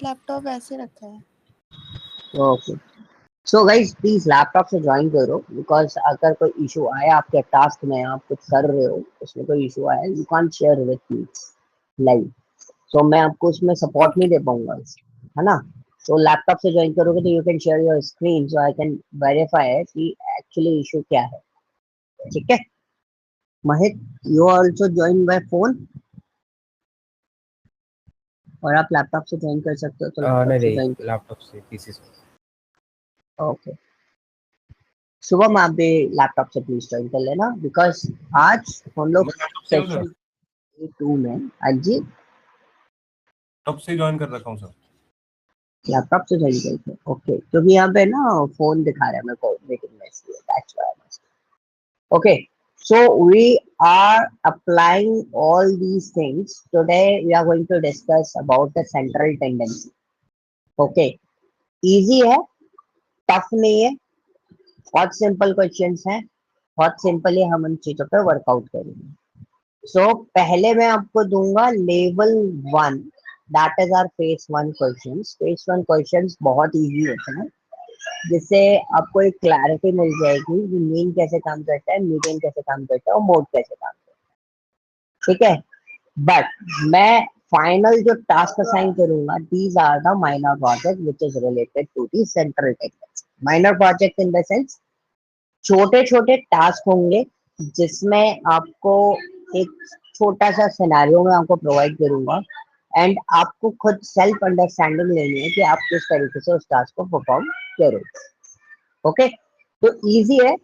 Laptop ऐसे रखा है। Okay, so guys please laptop से ज्वाइन करो, बिकॉज अगर कोई इशू आए आपके टास्क में, आप कुछ कर रहे हो उसमें कोई इशू आया, you can't share with me live, so मैं आपको उसमें सपोर्ट नहीं दे पाऊंगा, है ना। तो लैपटॉप से ज्वाइन करोगे तो you can share your screen, so I can verify कि एक्चुअली इशू क्या है, ठीक है। Mahit, you also join by phone, और आप लैपटॉप से ज्वाइन कर सकते हो तो लैपटॉप से ज्वाइन, लैपटॉप से, पीसी से। ओके। शुभम आप भी लैपटॉप से प्लीज ज्वाइन कर लेना, बिकॉज आज हम लोग सेक्शन 2 में, हाँ जी कब से ज्वाइन कर रखा हूँ सर? लैपटॉप से ज्वाइन करते, ओके, क्योंकि यहाँ पे ना फोन दिखा रहा है मेरे को मीटिंग में, इसलिए that's why. Okay, so we are applying all these things. Today we are going to discuss about the central tendency. Okay, easy है, टफ नहीं है, बहुत सिंपल क्वेश्चंस हैं, बहुत सिंपली हम उन चीजों पे वर्कआउट करेंगे। सो पहले मैं आपको दूंगा level 1, that is our phase 1 questions. Phase 1 questions बहुत इजी होते हैं, जिससे आपको एक क्लैरिटी मिल जाएगी कि मीन कैसे काम करता है, मीडियन कैसे काम करता है और मोड कैसे काम करता है, ठीक है। बट मैं फाइनल जो टास्क असाइन करूंगा, these are the minor project which is related to the central techniques. Minor project in the sense छोटे छोटे टास्क होंगे, जिसमें आपको एक छोटा सा सिनेरियो में आपको प्रोवाइड करूंगा, एंड आपको खुद सेल्फ अंडरस्टैंडिंग लेनी है कि आप किस तरीके से उस टास्क को परफॉर्म करोगे। ओके, तो इजी है,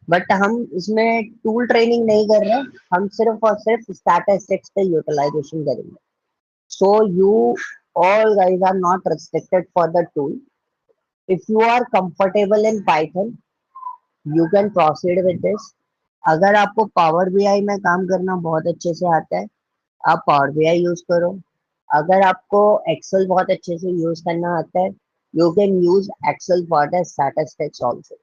बट हम इसमें टूल ट्रेनिंग नहीं कर रहे, हम सिर्फ और सिर्फ स्टैटिस्टिक्स पे यूटिलाइजेशन करेंगे। So you all guys are not restricted for the tool. If you are comfortable in Python, you can proceed with this. अगर आपको पावर बीआई में काम करना बहुत अच्छे से आता है, आप पावर बीआई यूज करो। अगर आपको एक्सेल बहुत अच्छे से यूज करना आता है, you can use Excel for the statistics also,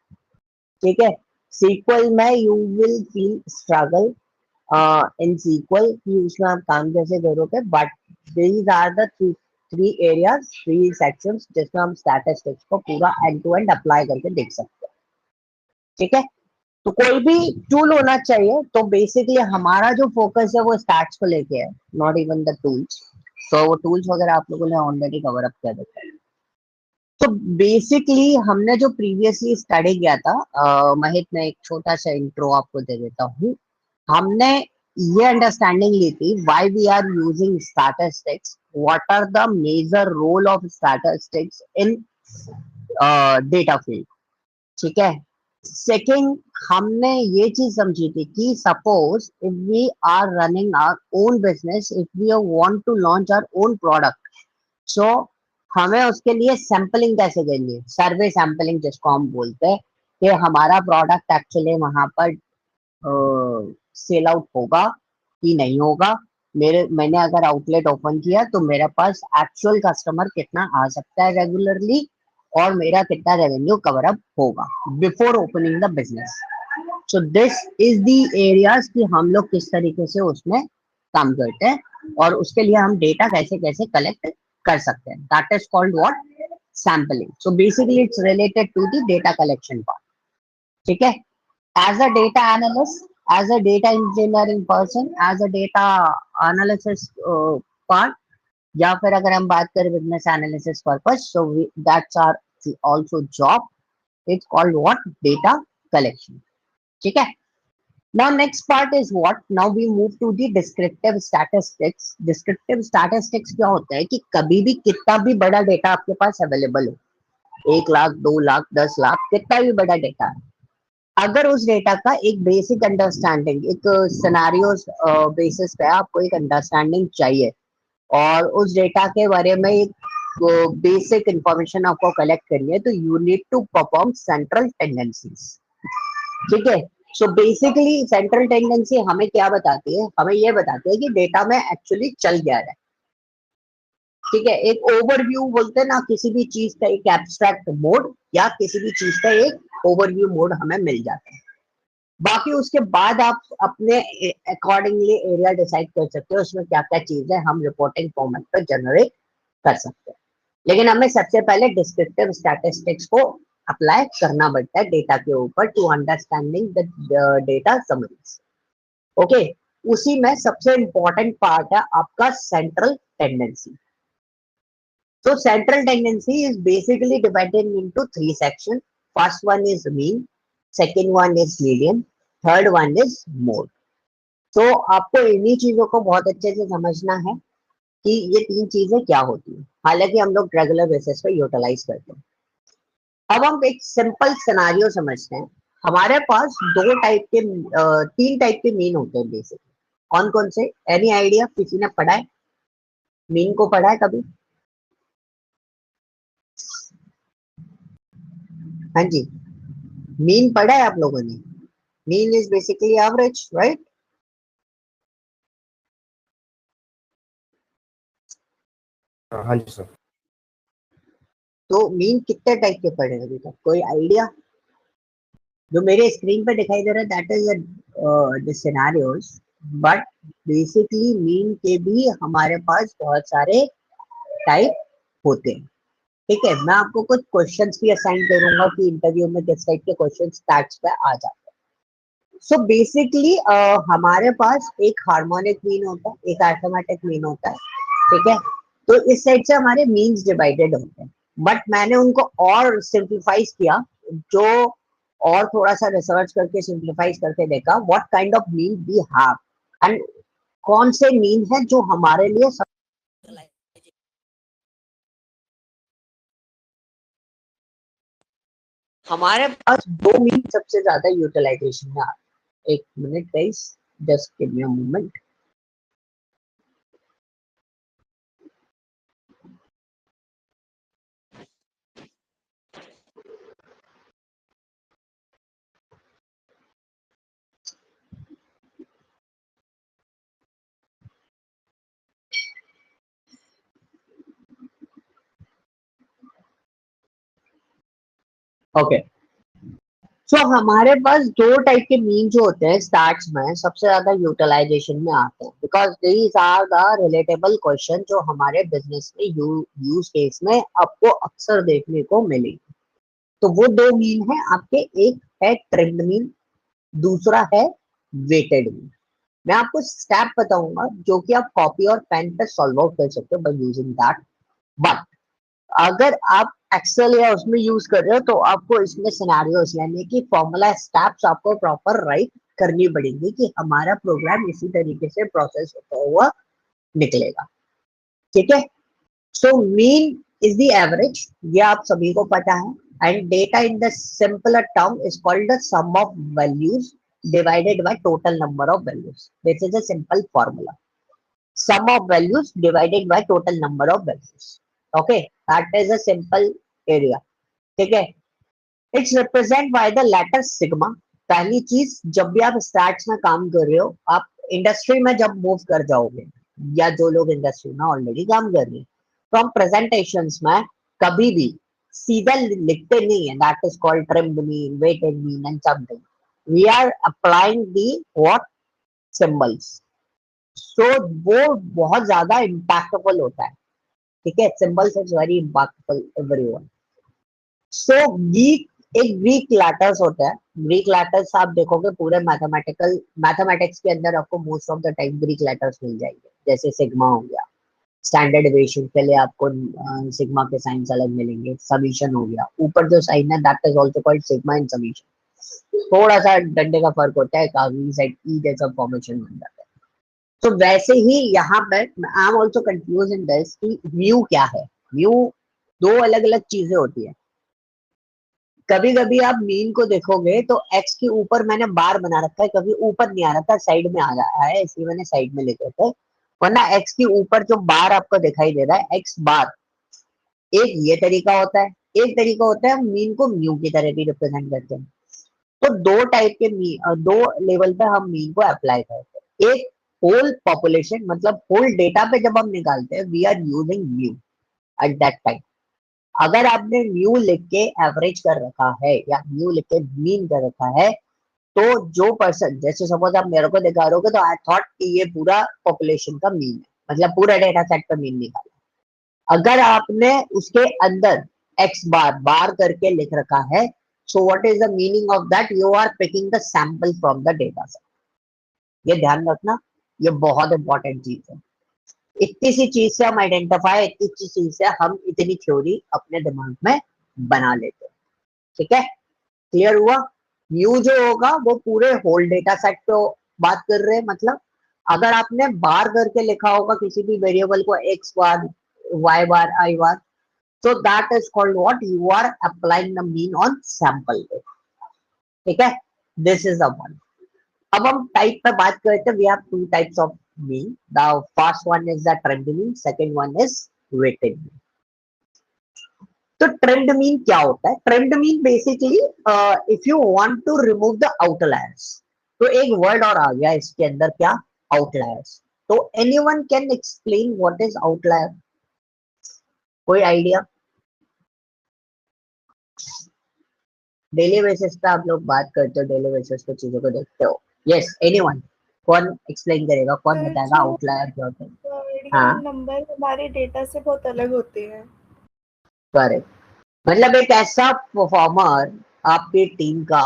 ठीक है। सीक्वल में you will feel struggle in SQL कि उसमें आप काम कैसे करोगे, but these are the three areas, three sections जिसमें हम स्टैटिस्टिक्स को पूरा एंड टू एंड अप्लाई करके देख सकते हैं, ठीक है। तो कोई भी टूल होना चाहिए, तो बेसिकली हमारा जो फोकस है वो स्टैट्स को लेके है, नॉट इवन द टूल्स। तो वो टूल्स वगैरह आप लोगों ने ऑलरेडी कवर अप कर रखा है। तो बेसिकली हमने जो प्रीवियसली स्टडी किया था, महित ने एक छोटा सा इंट्रो आपको दे देता हूँ। हमने ये अंडरस्टैंडिंग ली थी why we are using statistics, what are the major role of statistics in data field, ठीक है। सेकंड, हमने ये चीज समझी थी कि suppose if we are running our own business, if we want to launch our own product, so हमें उसके लिए सैम्पलिंग कैसे करनी है, सर्वे सैम्पलिंग जिसको हम बोलते हैं, कि हमारा प्रोडक्ट एक्चुअली वहां पर सेल आउट होगा कि नहीं होगा। मैंने अगर आउटलेट ओपन किया तो मेरे पास एक्चुअल कस्टमर कितना आ सकता है रेगुलरली, और मेरा कितना रेवेन्यू कवर अप होगा before opening the business. So this is the areas कि हम लोग किस तरीके से उसमें काम करते हैं, और उसके लिए हम डेटा कैसे कैसे कलेक्ट कर सकते हैं, that is called what, sampling. So basically it's related to the data collection part, ठीक है। As a data analyst, as a data engineering person, as a data analysis part, या फिर अगर हम बात करें business analysis purpose, so that's are also job, it's called what, data collection, ठीक है। Now next part is what, now we move to the descriptive statistics. Descriptive statistics क्या होता है कि कभी भी कितना भी बड़ा डेटा आपके पास अवेलेबल हो, 1 लाख 2 लाख 10 लाख, कितना भी बड़ा डेटा है, अगर उस डेटा का एक बेसिक अंडरस्टैंडिंग, एक सिनेरियोस बेसिस पे आपको एक अंडरस्टैंडिंग चाहिए, और उस डेटा के बारे में एक बेसिक इंफॉर्मेशन आपको कलेक्ट करनी है, तो you need to perform central tendencies, ठीक है। सो बेसिकली सेंट्रल टेंडेंसी हमें क्या बताती है, हमें ये बताती है कि डेटा में एक्चुअली चल क्या रहा है, ठीक है। एक ओवरव्यू बोलते हैं ना, किसी भी चीज का एक एब्स्ट्रैक्ट मोड या किसी भी चीज का एक ओवरव्यू मोड हमें मिल जाता है। बाकी उसके बाद आप अपने अकॉर्डिंगली एरिया डिसाइड कर सकते हो उसमें क्या क्या चीज है हम रिपोर्टिंग फॉर्मेट पर जनरेट कर सकते हैं, लेकिन हमें सबसे पहले डिस्क्रिप्टिव स्टैटिस्टिक्स को अप्लाई करना पड़ता है डेटा के ऊपर to understanding the data summaries. Okay, उसी में सबसे इंपॉर्टेंट पार्ट है आपका central tendency. So central tendency is basically divided into three sections. First one is mean, second one is median, third one is mode. So आपको इन्हीं चीजों को बहुत अच्छे से समझना है कि ये तीन चीजें क्या होती हैं, हालांकि हम लोग रेगुलर बेसिस पे यूटिलाइज करते हैं। अब हम एक सिंपल सिनारियो समझते हैं। हमारे पास तीन टाइप के मीन होते हैं बेसिकली। कौन कौन से? Any idea? किसी ने पढ़ा है मीन को? पढ़ा है कभी? हाँ जी, मीन पढ़ा है आप लोगों ने? Mean is basically average, right? हाँ जी सर। तो मीन कितने टाइप के पढ़े हैं अभी तक? कोई आइडिया? जो मेरे स्क्रीन पे दिखाई दे रहा है that is the scenarios, but basically mean के भी हमारे पास बहुत सारे टाइप होते हैं। ठीक है, मैं आपको कुछ क्वेश्चंस भी असाइन करूंगा कि इंटरव्यू में किस टाइप के क्वेश्चंस स्टैट्स पे आ जाते हैं। सो बेसिकली हमारे पास एक हार्मोनिक मीन होता है, एक अरिथमेटिक मीन होता है। ठीक है, तो इस साइड से हमारे मीन्स डिवाइडेड होते हैं, बट मैंने उनको और सिंप्लीफाइज किया, जो और थोड़ा सा रिसर्च करके सिंप्लीफाइज करके देखा what kind of mean we have and कौन से मीन है जो हमारे लिए हमारे पास दो मीन सबसे ज्यादा यूटिलाइजेशन में आते हैं। एक minute guys, just give me a moment. Okay, so हमारे पास दो टाइप के मीन जो होते हैं स्टार्ट्स में सबसे ज्यादा यूटिलाइजेशन में आते हैं, because these are the relatable question जो हमारे बिजनेस में यूज केस में आपको अक्सर देखने को मिलेगी। तो वो दो मीन है आपके, एक है ट्रेंड मीन, दूसरा है वेटेड मीन। मैं आपको स्टेप बताऊंगा जो कि आप कॉपी और पेन पे सॉल्व आउट कर सकते हो बाय यूजिंग दैट। बट अगर आप एक्सेल या उसमें यूज कर रहे हो तो आपको इसमें सिनेरियोस यानी कि फॉर्मूला स्टेप्स आपको प्रॉपर राइट करनी पड़ेगी कि हमारा प्रोग्राम इसी तरीके से प्रोसेस होता हुआ निकलेगा। ठीक है, so mean is the average, ये आप सभी को पता है, and data in the simpler term is called the sum of values divided by total number of values. This is a simple formula. Sum of values divided by total number of values. Okay, that is a simple area. ठीक है, it's represent by the letter sigma. पहली चीज, जब भी आप stats में काम कर रहे हो, आप इंडस्ट्री में जब मूव कर जाओगे या जो लोग इंडस्ट्री में ऑलरेडी काम कर रहे हैं, तो हम प्रेजेंटेशंस में कभी भी सीधा लिखते नहीं है that is called trimmed mean, weighted mean and something. We are applying the what symbols. So वो बहुत ज्यादा इम्पैक्टफुल होता है। ठीक है, symbols is very impactful everyone. So वीक एक ग्रीक लैटर्स होता है। ग्रीक लैटर्स आप देखोगे पूरे मैथमेटिक्स के अंदर आपको most of the time Greek letters मिल जाएंगे, जैसे सिग्मा हो गया। स्टैंडर्ड डेविएशन के लिए आपको सिग्मा के साइंस अलग मिलेंगे। समीशन हो गया, ऊपर जो साइन है that is also called sigma and summation. थोड़ा सा डंडे का फर्क होता है, कागजी साइड ई जैसा फॉर्मेशन बन जाता है। तो वैसे ही यहाँ पर I am also confuse in this कि म्यू क्या है। म्यू दो अलग अलग चीजें होती है। कभी कभी आप मीन को देखोगे तो एक्स के ऊपर मैंने बार बना रखा है, कभी ऊपर नहीं आ रहा था, साइड में आ रहा है, इसलिए मैंने साइड में लिख रखा है। वरना एक्स के ऊपर जो बार आपको दिखाई दे रहा है एक्स बार, एक ये तरीका होता है। एक तरीका होता है मीन को म्यू की तरह भी रिप्रेजेंट करते हैं। तो दो टाइप के दो लेवल पे हम मीन को अप्लाई करते हैं। एक होल पॉपुलेशन, मतलब होल डेटा पे जब हम निकालते हैं we are using mu at that time. अगर आपने म्यू लिख के एवरेज कर रखा है या म्यू लिख के मीन कर रखा है, तो जो पर्सन, जैसे सपोज आप मेरे को दिखा रहे हो तो आई थॉट कि ये पूरा पॉपुलेशन का मीन है, मतलब पूरा डेटा सेट का मीन निकाला। अगर आपने उसके अंदर x बार बार करके लिख रखा है, so what is the meaning of that? You are picking the sample from the data set. ये ध्यान रखना, ये बहुत इंपॉर्टेंट चीज है। इतनी सी चीज से हम आइडेंटिफाई, इतनी सी चीज से हम इतनी थ्योरी अपने दिमाग में बना लेते हैं। ठीक है, क्लियर हुआ? न्यू जो होगा वो पूरे होल डेटा सेट पे बात कर रहे हैं। मतलब अगर आपने बार करके लिखा होगा किसी भी वेरिएबल को x bar, y bar, i bar, so that is called what? You are applying the mean on sample data. ठीक है, this is the one. अब हम टाइप पे बात करते हैं। We have two types of mean. The first one is the trend mean, second one is weighted mean. तो trimmed mean क्या होता है? Trimmed mean basically if you want to remove the outliers, तो एक वर्ड और आ गया इसके अंदर, क्या? आउटलायर्स। तो anyone can explain what is outlier? कोई आइडिया? डेली बेसिस पे आप लोग बात करते हो, डेली बेसिस पे चीजों को देखते हो। Yes, anyone? कौन एक्सप्लेन करेगा, कौन सर, बताएगा जो आउटलायर क्या होता है? वर्ड या हाँ, नंबर हमारे डेटा से बहुत अलग होते हैं। करेक्ट। मतलब एक ऐसा परफॉर्मर आपकी टीम का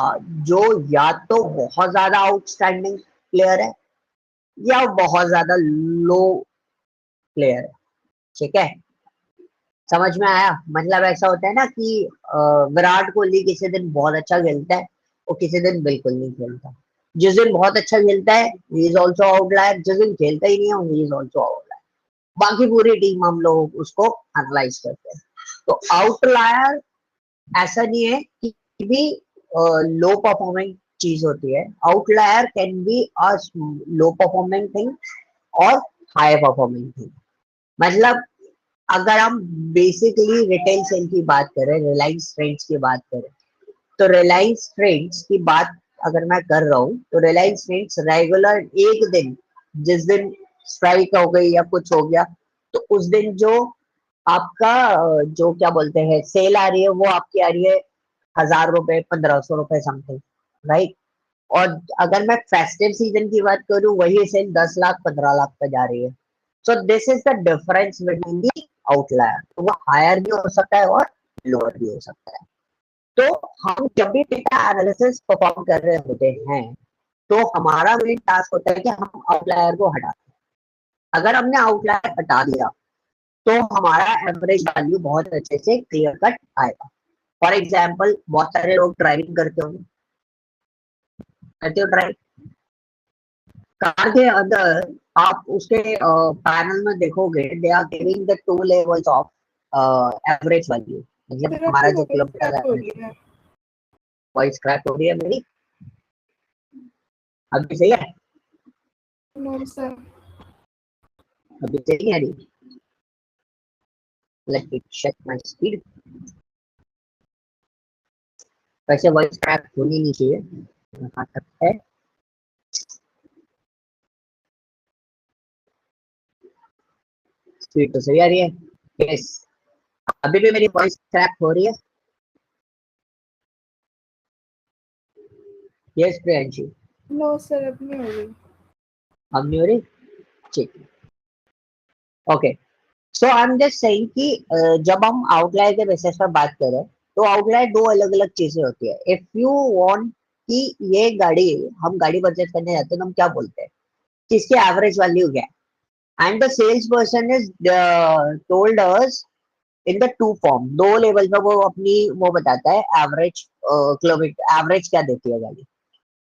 जो या तो बहुत ज्यादा आउटस्टैंडिंग प्लेयर है या बहुत ज्यादा लो प्लेयर है। ठीक है, समझ में आया? मतलब ऐसा होता है ना कि विराट कोहली किसी दिन बहुत अच्छा खेलता है और किसी दिन बिल्कुल नहीं खेलता। जिस दिन बहुत अच्छा खेलता है ही इज ऑल्सो आउटलायर, जिस दिन खेलता ही नहीं है ही इज ऑल्सो आउटलायर। बाकी पूरी टीम हम लोग उसको एनालाइज करते हैं। तो आउटलायर ऐसा नहीं है कि भी लो परफॉर्मिंग चीज होती है। Outlier can be a low performing thing और हाई परफॉर्मिंग थिंग। मतलब अगर हम बेसिकली रिटेल सेल की बात करें, रिलायंस ट्रेंड्स की बात करें, तो रिलायंस ट्रेंड्स की बात अगर मैं कर रहा हूँ, तो रिलायंस ट्रेंड्स रेगुलर एक दिन, जिस दिन स्ट्राइक हो गई या कुछ हो गया, तो उस दिन जो आपका जो क्या बोलते हैं सेल आ रही है, वो आपकी आ रही है 1000 रुपए, 1500 रुपए समथिंग, राइट? और अगर मैं फेस्टिव सीजन की बात करूं, वही सेल 10 लाख 15 लाख पे जा रही है। So this is the difference between the outlier. तो वो हायर भी हो सकता है और लोअर भी हो सकता है। तो हम जब भी डेटा एनालिसिस परफॉर्म कर रहे होते हैं, तो हमारा मेन टास्क होता है कि हम आउटलायर को हटा दें। अगर हमने आउटलायर हटा दिया तो हमारा एवरेज वैल्यू बहुत अच्छे से क्लियर कट आएगा। फॉर एग्जाम्पल, बहुत सारे लोग ड्राइविंग करते होंगे, करते हो ड्राइव? कार के अंदर आप उसके पैनल में देखोगे, they are giving the two levels of average value. मतलब सर, हमारा आपकी जो वॉइस किलोमीटर क्रैक हो एवरेज, रही है। वॉइस क्रैक हो रही है मेरी? अभी सही है? No sir. अभी सही है? Let me check my speed. वैसे वॉइस क्रैक होनी नहीं चाहिए, कहाँ तक है? स्पीड तो सही आ रही है। यस, अभी भी मेरी वॉइस क्रैक हो रही है? यस प्रियांशी। नो सर, अब नहीं हो रही। अब नहीं हो रही? ठीक, okay. So I am just saying कि जब हम आउटलायर के बेसिस पर बात करें, तो आउटलायर दो अलग अलग चीजें होती है। इफ यू वांट कि ये गाड़ी, हम गाड़ी परचेज करने जाते हैं तो हम क्या बोलते हैं कि इसकी एवरेज वैल्यू क्या है, and the sales person is told us in the two form, दो लेवल पे वो अपनी वो बताता है एवरेज किलोमीटर, एवरेज क्या देती है गाड़ी।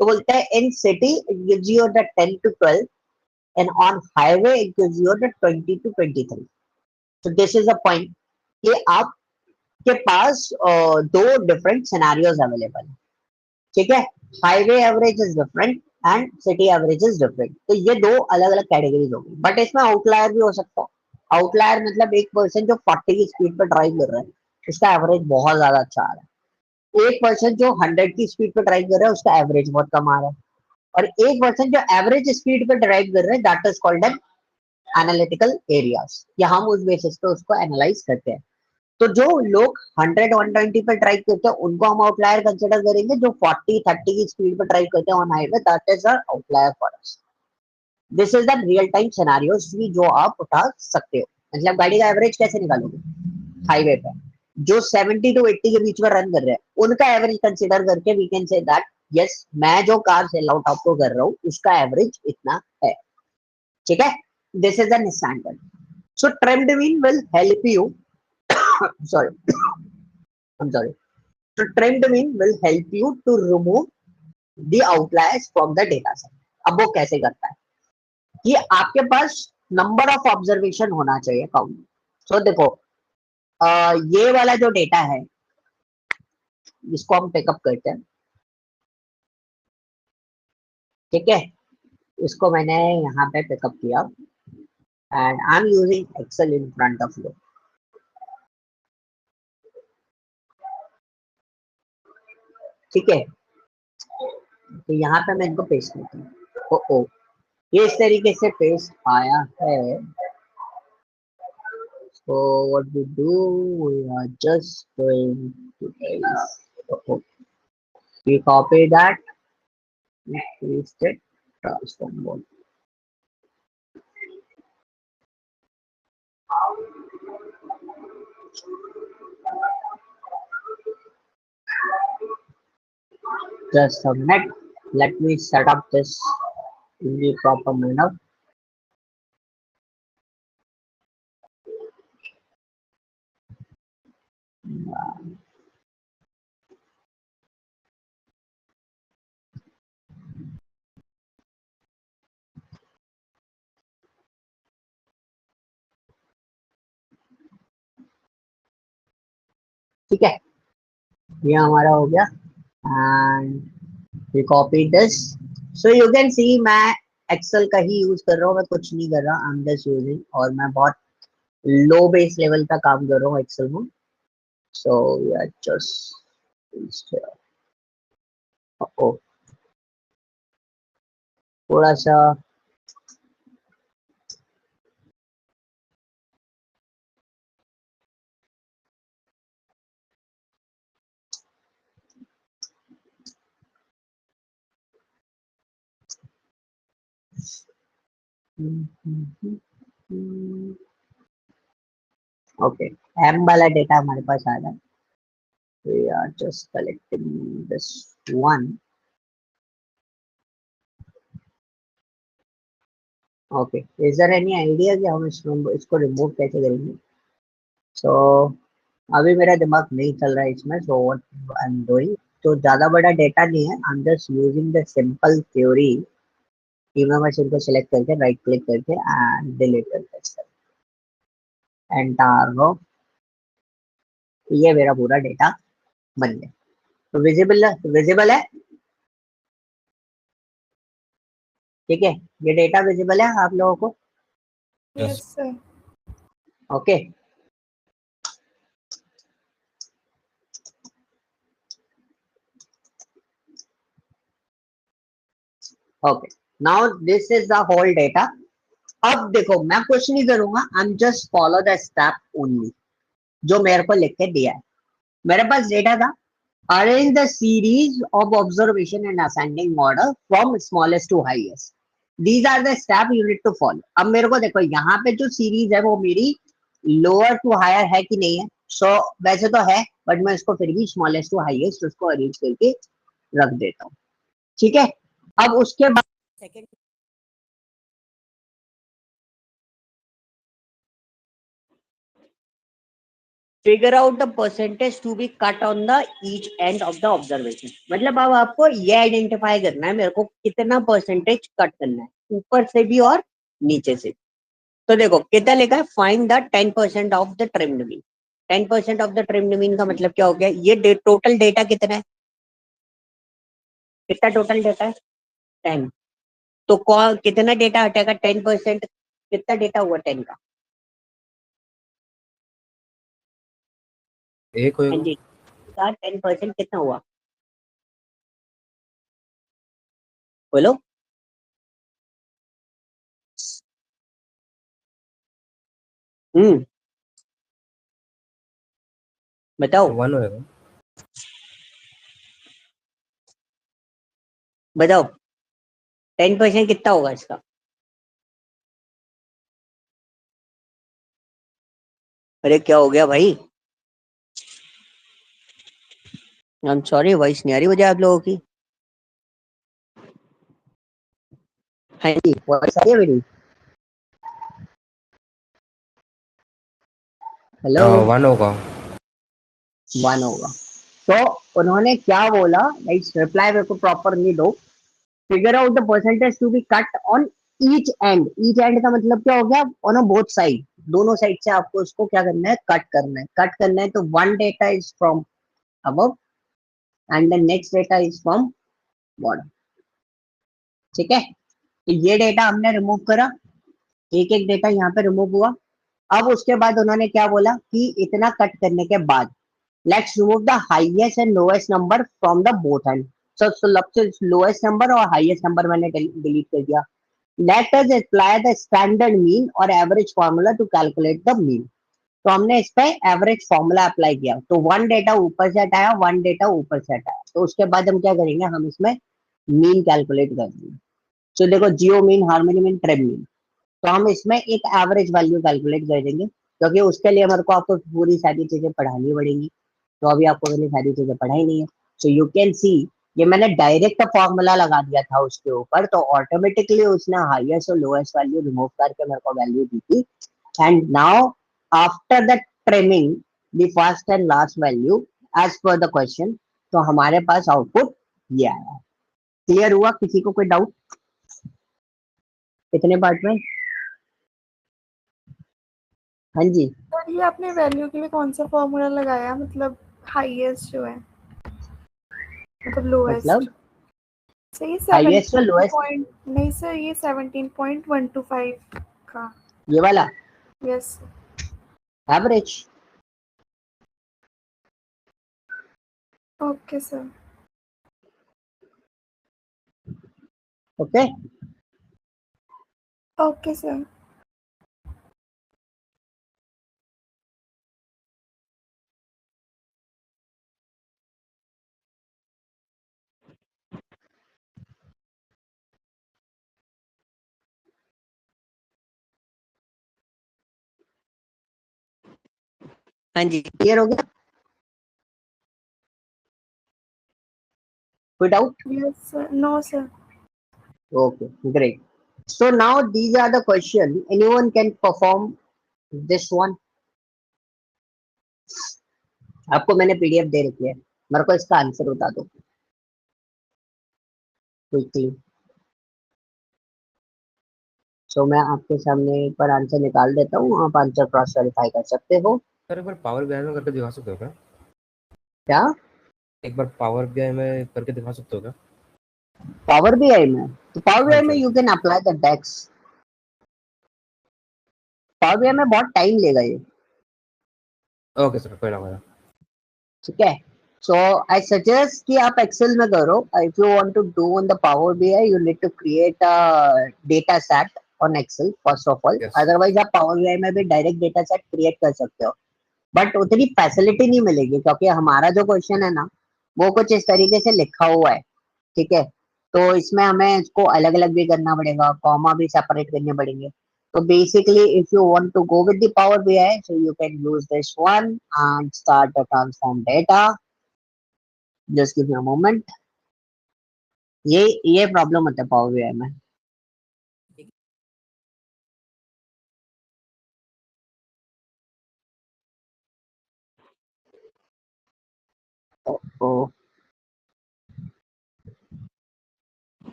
तो बोलता है इन city it gives you the 10 to 12 and on highway it gives you the 20 to 23. So this is the point कि आपके पास दो डिफरेंट सिनेरियोज अवेलेबल है। ठीक है, highway average is different and city average is different. तो ये दो अलग अलग कैटेगरीज होगी। बट इसमें आउटलायर भी हो सकता है। आउटलायर मतलब एक पर्सन जो 40 की स्पीड पर ड्राइव कर रहा है, उसका एवरेज बहुत ज्यादा अच्छा आ रहा है। एक पर्सन जो 100 की स्पीड पर ड्राइव कर रहा है, उसका एवरेज बहुत कम आ रहा है। और एक पर्सन जो एवरेज स्पीड पर ड्राइव कर रहा है, that is called an analytical areas, या हम उस बेसिस पे उसको एनालाइज करते हैं। तो जो लोग 100-120 पर ड्राइव करते हैं, उनको हम आउटलायर कंसिडर करेंगे। जो 40-30 की स्पीड पर ड्राइव करते हैं on highway, that is a outlier for us. This is the real time scenarios जो आप उठा सकते हो। मतलब गाड़ी का एवरेज कैसे निकालोगे हाईवे पे? जो 70 to 80 के बीच में रन कर रहे हैं उनका एवरेज कंसीडर करके we can say that yes मैं जो कार सेल आउट आपको कर रहा हूँ उसका एवरेज इतना है, ठीक है? This is an standard. So trend mean will help you sorry I'm sorry. So trend mean will help you to remove the outliers from the data set. अब वो कैसे करता है कि आपके पास नंबर ऑफ ऑब्जर्वेशन होना चाहिए काउंट. सो देखो ये वाला जो डेटा है इसको हम पिकअप करते हैं, ठीक है? इसको मैंने यहाँ पे पिकअप किया and I am using Excel in front of you, ठीक है? तो यहाँ पे मैं इनको पेस्ट करती हूँ. ओ ये इस तरीके से पेस्ट आया है. So what we do, we are just going to paste. We copy that, we paste it, transform mode. Just a minute. Let me set up this in the proper manner. ठीक है, ये हमारा हो गया and we copy this. So you can see मैं Excel का ही use कर रहा हूँ, मैं कुछ नहीं कर रहा. आई एम जस्ट यूजिंग और मैं बहुत लो बेस लेवल का काम कर रहा हूँ एक्सेल में. सो वी आर जस्ट ओ थोड़ा सा ओके एम वाला डेटा हमारे पास आ रहा है. We are just collecting this one. Okay is there any idea कि हम इसको रिमूव कैसे करेंगे? सो अभी मेरा दिमाग नहीं चल रहा है इसमें. So what I am doing, तो ज्यादा बड़ा डेटा नहीं है, I am just using the simple theory कि मैं बस इनको सिलेक्ट करके राइट क्लिक करके एंड डिलीट कर देता हूं एंटायर रो. ये मेरा पूरा डेटा बन गया. तो विजिबल है, ठीक है? ये डेटा विजिबल है आप लोगों को? Yes sir. Okay okay now this is the whole data. अब देखो मैं कुछ नहीं करूंगा, I am just follow the step only जो मेरे को लिख के दिया है. मेरे पास डेटा था, arrange the series of observation in ascending order from smallest to highest. These are the step you need to follow. अब मेरे को देखो यहाँ पे जो सीरीज है वो मेरी लोअर टू हायर है कि नहीं है? सो वैसे तो है बट मैं इसको फिर भी स्मॉलेस्ट टू हाईएस्ट उसको अरेंज करके रख देता हूँ, ठीक है? अब उसके बाद second figure out the percentage to be cut on the each end of the observation. मतलब अब आपको ये आइडेंटिफाई करना है मेरे को कितना परसेंटेज कट करना है, ऊपर से भी और नीचे से. तो देखो कितना लिखा है, find the 10% of the trimmed mean. 10% of the trimmed mean का मतलब क्या हो गया? ये टोटल डेटा कितना है? कितना टोटल डेटा है? 10. तो कितना डेटा हटेगा 10%? कितना डेटा हुआ 10 का? एक हाँ होएगा. जी, 10% कितना हुआ बोलो? बताओ 1 होएगा. बताओ 10% कितना होगा इसका? अरे क्या हो गया भाई? आई एम सॉरी, वॉइस नहीं आ रही मुझे आप लोगों की। हाँ जी, वॉइस आ रही है मेरी? हेलो। वन होगा। वन होगा। तो उन्होंने क्या बोला, लाइक रिप्लाई मेरे को प्रॉपर नहीं दो। Figure out the percentage to be cut on each end. Each end का मतलब क्या हो गया? ऑन बोथ साइड, दोनों साइड से आपको उसको क्या करना है? कट करना है। कट करना है तो one data is from above and the next data is from bottom. ठीक है, तो ये डेटा हमने रिमूव करा, एक एक डेटा यहाँ पे रिमूव हुआ। अब उसके बाद उन्होंने क्या बोला कि इतना कट करने के बाद let's remove the highest and lowest number from the both end. सबसे लोएस्ट नंबर और हाईएस्ट नंबर मैंने डिलीट कर दिया। Let us apply the standard mean और average formula to calculate the mean. तो हमने इस पे एवरेज फार्मूला अप्लाई किया, तो वन डेटा ऊपर से हटाया, वन डेटा ऊपर से हटाया। तो उसके बाद हम क्या करेंगे? हम इसमें मीन कैलकुलेट करेंगे। तो देखो, जियो मीन, हार्मनी मीन, ट्रेब मीन। तो हम इसमें एक एवरेज वैल्यू कैलकुलेट कर देंगे, क्योंकि उसके लिए मेरे को आपको पूरी सारी चीजें पढ़ानी पड़ेंगी। तो अभी आपको मैंने सारी चीजें पढ़ाई नहीं है। सो यू कैन सी, ये मैंने डायरेक्ट फॉर्मूला लगा दिया था उसके ऊपर, तो ऑटोमेटिकली उसने हाईएस्ट और लोएस्ट वैल्यू रिमूव करके मेरे को वैल्यू दी थी। And now after the trimming the first and last value as per the question, तो हमारे पास आउटपुट ये आया। क्लियर हुआ? किसी को कोई डाउट इतने पार्ट में? हाँ जी। और ये आपने वैल्यू के लिए कौन सा फॉर्मूला लगाया, मतलब हाईएस्ट जो है, मतलब लोएस्ट? मतलब सर ये हाईएस्ट और 17 लोएस्ट, पॉइंट नहीं सर, ये 17.125 का। ये वाला yes. Average. Okay sir. Okay, okay sir. हाँ जी, क्लियर हो गया? कोई doubt? Yes sir. No sir. Okay, great. So now these are the question. Anyone can perform this one. आपको मैंने पीडीएफ दे रखी है, मेरे को इसका आंसर बता दो क्विकली। सो मैं आपके सामने पर आंसर निकाल देता हूँ, आप आंसर क्रॉस वेरीफाई कर सकते हो। सर एक बार पावर बीआई में करके दिखा सकते हो क्या? क्या? एक बार पावर बीआई में करके दिखा सकते हो क्या? पावर बीआई में? तो पावर हाँ बीआई जी, में हाँ यू जी। Can apply the DAX. Power BI में बहुत टाइम लेगा ये। ओके सर, कोई ना कोई ना। ठीक है, सो आई सजेस्ट कि आप एक्सेल में करो। If you want to do on the Power BI, you need to create a data set on Excel first of all. Yes. Otherwise आप पावर बीआई में भी डायरेक्ट डेटा सेट क्रिएट कर सकते हो, बट उतनी facility नहीं मिलेगी, क्योंकि हमारा जो क्वेश्चन है ना, वो कुछ इस तरीके से लिखा हुआ है। ठीक है, तो इसमें हमें इसको अलग अलग भी करना पड़ेगा, कॉमा भी सेपरेट करने पड़ेंगे। तो basically, if you want to go with the Power BI, so you can use this one and start the transform data. Just give me a moment. ये प्रॉब्लम होता है पावर बीआई में। तो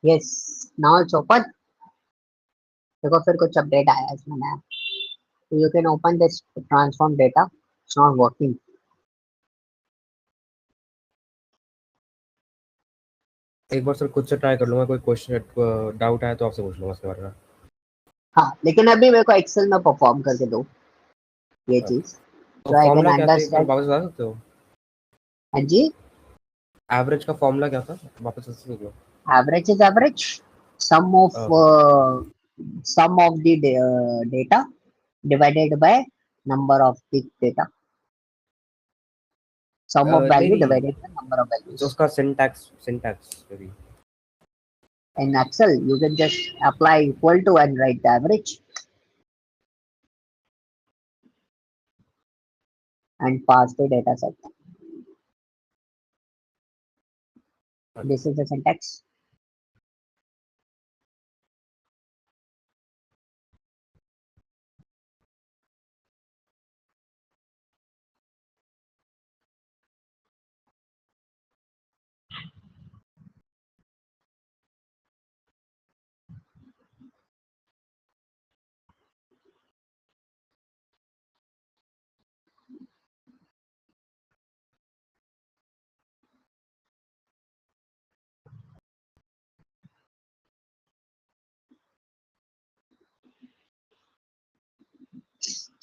yes, now it's open. देखो फिर कुछ update आया है इसमें नया। You can open this transform data, it's not working. एक बार सर खुद से ट्राई कर लूंगा, कोई क्वेश्चन डाउट आया तो आपसे पूछ लूंगा उसके बारे में। हाँ, लेकिन अभी मेरे को एक्सेल में परफॉर्म करके दो ये चीज, तो सो आई कैन फॉर्मूला क्या था, एक बार अंडरस्टैंड। वापस बता सकते हो? हाँ जी, एवरेज का फॉर्मूला क्या था, वापस बता सकते हो? Average is average, sum of sum of the data divided by number of the data, sum of नहीं value नहीं, divided by number of तो values. उसका सिंटैक्स सिंटैक्स करी। In Excel, you can just apply equal to and write the average and pass the data set. This is the syntax.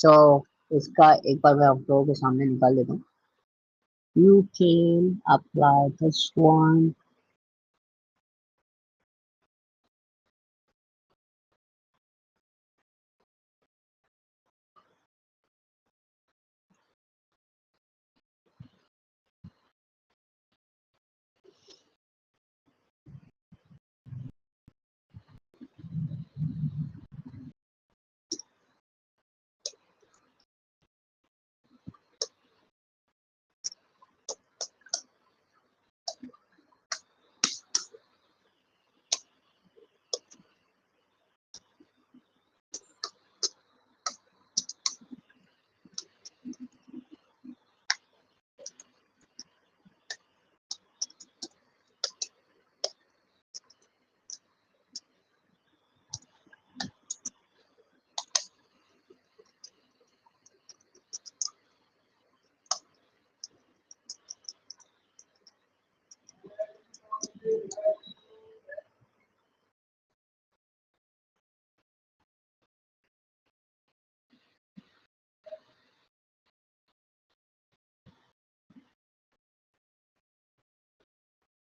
So इसका एक बार मैं आप लोगों के सामने निकाल देता हूँ. You can apply this one.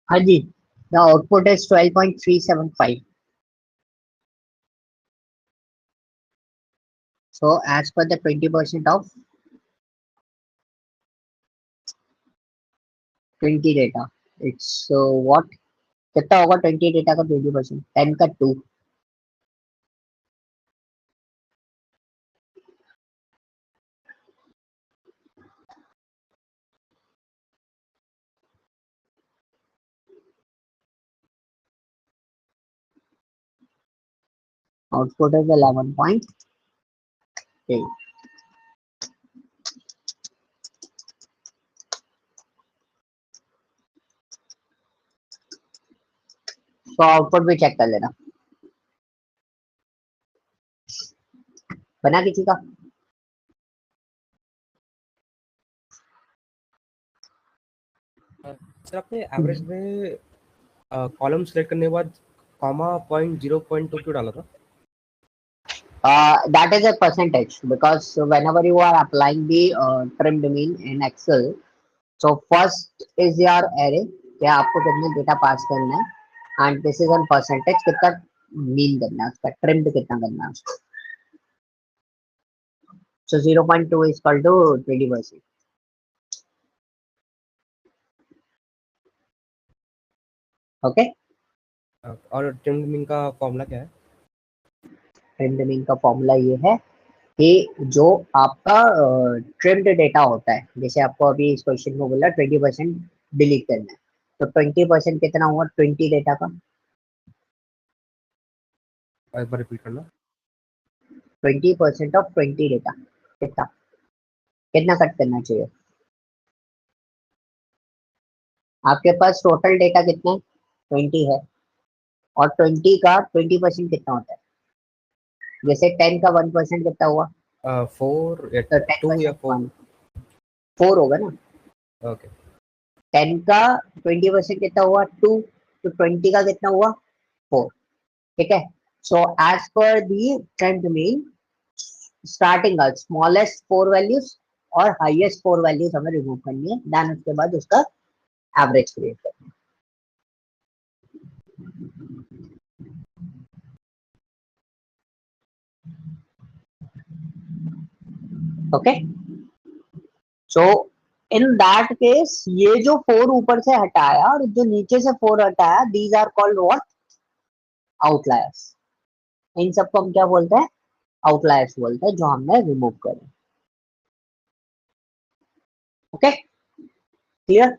हाँ जी, the output is 12.375. So as per the 20% of 20 data, it's what? कितना होगा 20 डेटा का 20%? 10 का 2. Output is 11.8. तो आउटपुट भी चेक कर लेना, बना किसी का? सर आपने एवरेज में कॉलम सेलेक्ट करने के बाद कॉमा पॉइंट 0.2 क्यों डाला था? That is a percentage because whenever you are applying the trimmed mean in Excel, so first is your array, क्या आपको कितने डेटा पास करना है, and this is on percentage, कितना मीन करना है उसका, trimmed कितना करना है उसका. So 0.2 is equal to 20%. Okay, और ट्रिम्ड मीन का फॉर्मूला क्या है? trimmed mean का फॉर्मूला ये है कि जो आपका ट्रिम्ड डेटा होता है, जैसे आपको अभी इस क्वेश्चन में बोला 20% डिलीट करना है, तो 20% कितना हुआ 20 डेटा का? एक बार रिपीट करना। 20% ऑफ 20 डेटा कितना, कितना कट करना चाहिए? आपके पास टोटल डेटा कितना है? 20 है, और 20 का 20% कितना होता है? जैसे 10 का 1% कितना हुआ? 4 या तो 2 या 10% 4? 4 होगा ना. ओके। 10 का 20% कितना हुआ? 2. तो 20 का कितना हुआ 4, ठीक है। So as per the strength mean starting smallest 4 values और हाईएस्ट 4 वैल्यूज हमें रिमूव करनी है, देन उसके बाद उसका एवरेज क्रिएट करना है। Okay, so in that case ये जो 4 ऊपर से हटाया और जो नीचे से 4 हटाया, these are called what, outliers. इन सबको हम क्या बोलते हैं, आउटलायर्स बोलते हैं, जो हमने रिमूव करे। Okay, clear.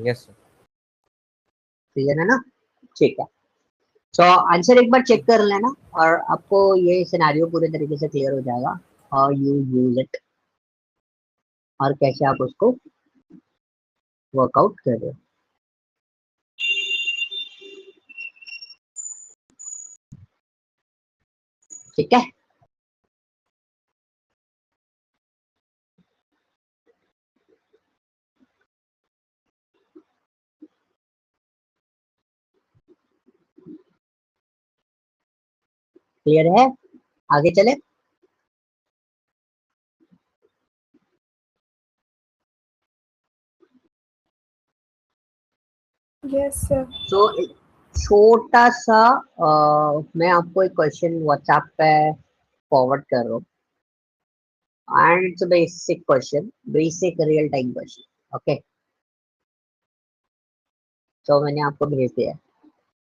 Yes sir. Clear है ना, ठीक है। सो आंसर एक बार चेक कर लेना और आपको ये सिनेरियो पूरे तरीके से क्लियर हो जाएगा, हाउ यू यूज इट और कैसे आप उसको वर्कआउट कर रहे हो। ठीक है, क्लियर है, आगे चले। Yes sir. सो छोटा सा मैं आपको एक क्वेश्चन व्हाट्सएप पे फॉरवर्ड कर रहा हूँ, and it's a basic question, basic real time question. Okay, so मैंने आपको भेज दिया,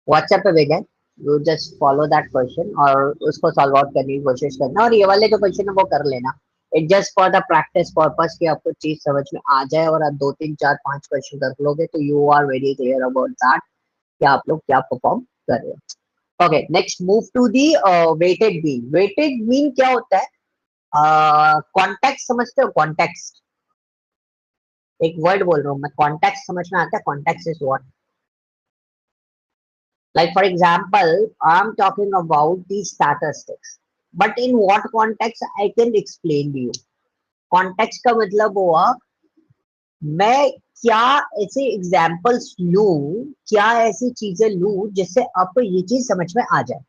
व्हाट्सएप पे भेजा है। You just follow that question और उसको सॉल्व आउट करने की कोशिश करना, और ये वाले जो क्वेश्चन है वो कर लेना। It just for the practice purpose कि आपको चीज समझ में आ जाए, और आप 2 3 4 5 क्वेश्चन कर लोगे तो you are very clear about that कि आप लोग क्या परफॉर्म कर रहे हो। Okay, next move to the weighted mean. Weighted mean क्या होता है, कॉन्टेक्स्ट समझते हो, कॉन्टेक्स्ट एक वर्ड बोल रहा हूँ मैं, कॉन्टेक्स्ट समझ में आता है, context is what, like for example I'm talking about the statistics, but in what context I can explain to you। context का मतलब हुआ मैं क्या ऐसे एग्जाम्पल्स लूं, क्या ऐसी चीजें लूं जिससे आपको ये चीज समझ में आ जाए।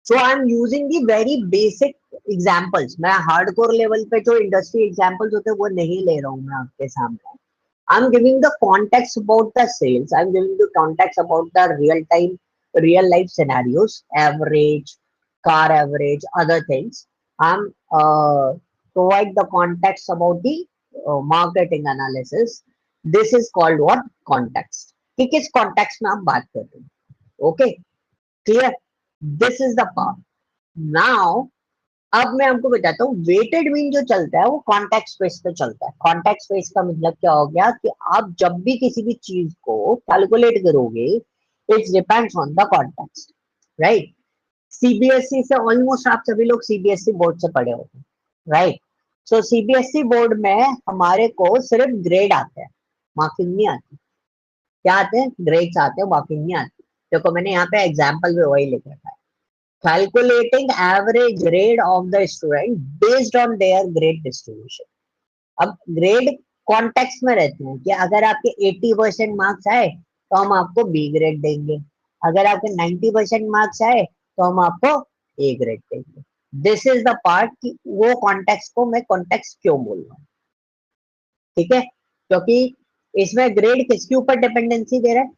So I am using the very basic examples, मैं हार्डकोर लेवल पे जो इंडस्ट्री एग्जाम्पल्स होते हैं वो नहीं ले रहा हूँ मैं आपके सामने। I'm giving the context about the sales. I'm giving the context about the real life scenarios, average, car average, other things. I'm provide the context about the marketing analysis. This is called what, context। कि किस context में आप बात कर रहे हैं। Okay, clear? This is the part. Now अब मैं आपको बताता हूँ, वेटेड मीन जो चलता है वो कॉन्टेक्स्ट बेस पे चलता है। कॉन्टेक्स्ट बेस का मतलब क्या हो गया कि आप जब भी किसी भी चीज को कैलकुलेट करोगे, it depends on the context, right. CBSE से ऑलमोस्ट आप सभी लोग सीबीएसई बोर्ड से पढ़े होंगे, राइट। सो सीबीएसई बोर्ड में हमारे को सिर्फ ग्रेड आते हैं, मार्किंग नहीं आती। क्या आते हैं, ग्रेड्स आते हैं, मार्किंग नहीं आती। देखो मैंने यहाँ पे एग्जाम्पल में वही लिखा है, calculating average grade of the student based on their grade distribution। अब ग्रेड कॉन्टेक्स्ट में रहते हैं कि अगर आपके 80% मार्क्स आए तो हम आपको बी ग्रेड देंगे, अगर आपके 90% मार्क्स आए तो हम आपको ए ग्रेड देंगे। दिस इज द पार्ट कि वो कॉन्टेक्स्ट को मैं कॉन्टेक्स्ट क्यों बोल रहा हूँ, ठीक है। क्योंकि इसमें ग्रेड किसके ऊपर डिपेंडेंसी दे रहा है,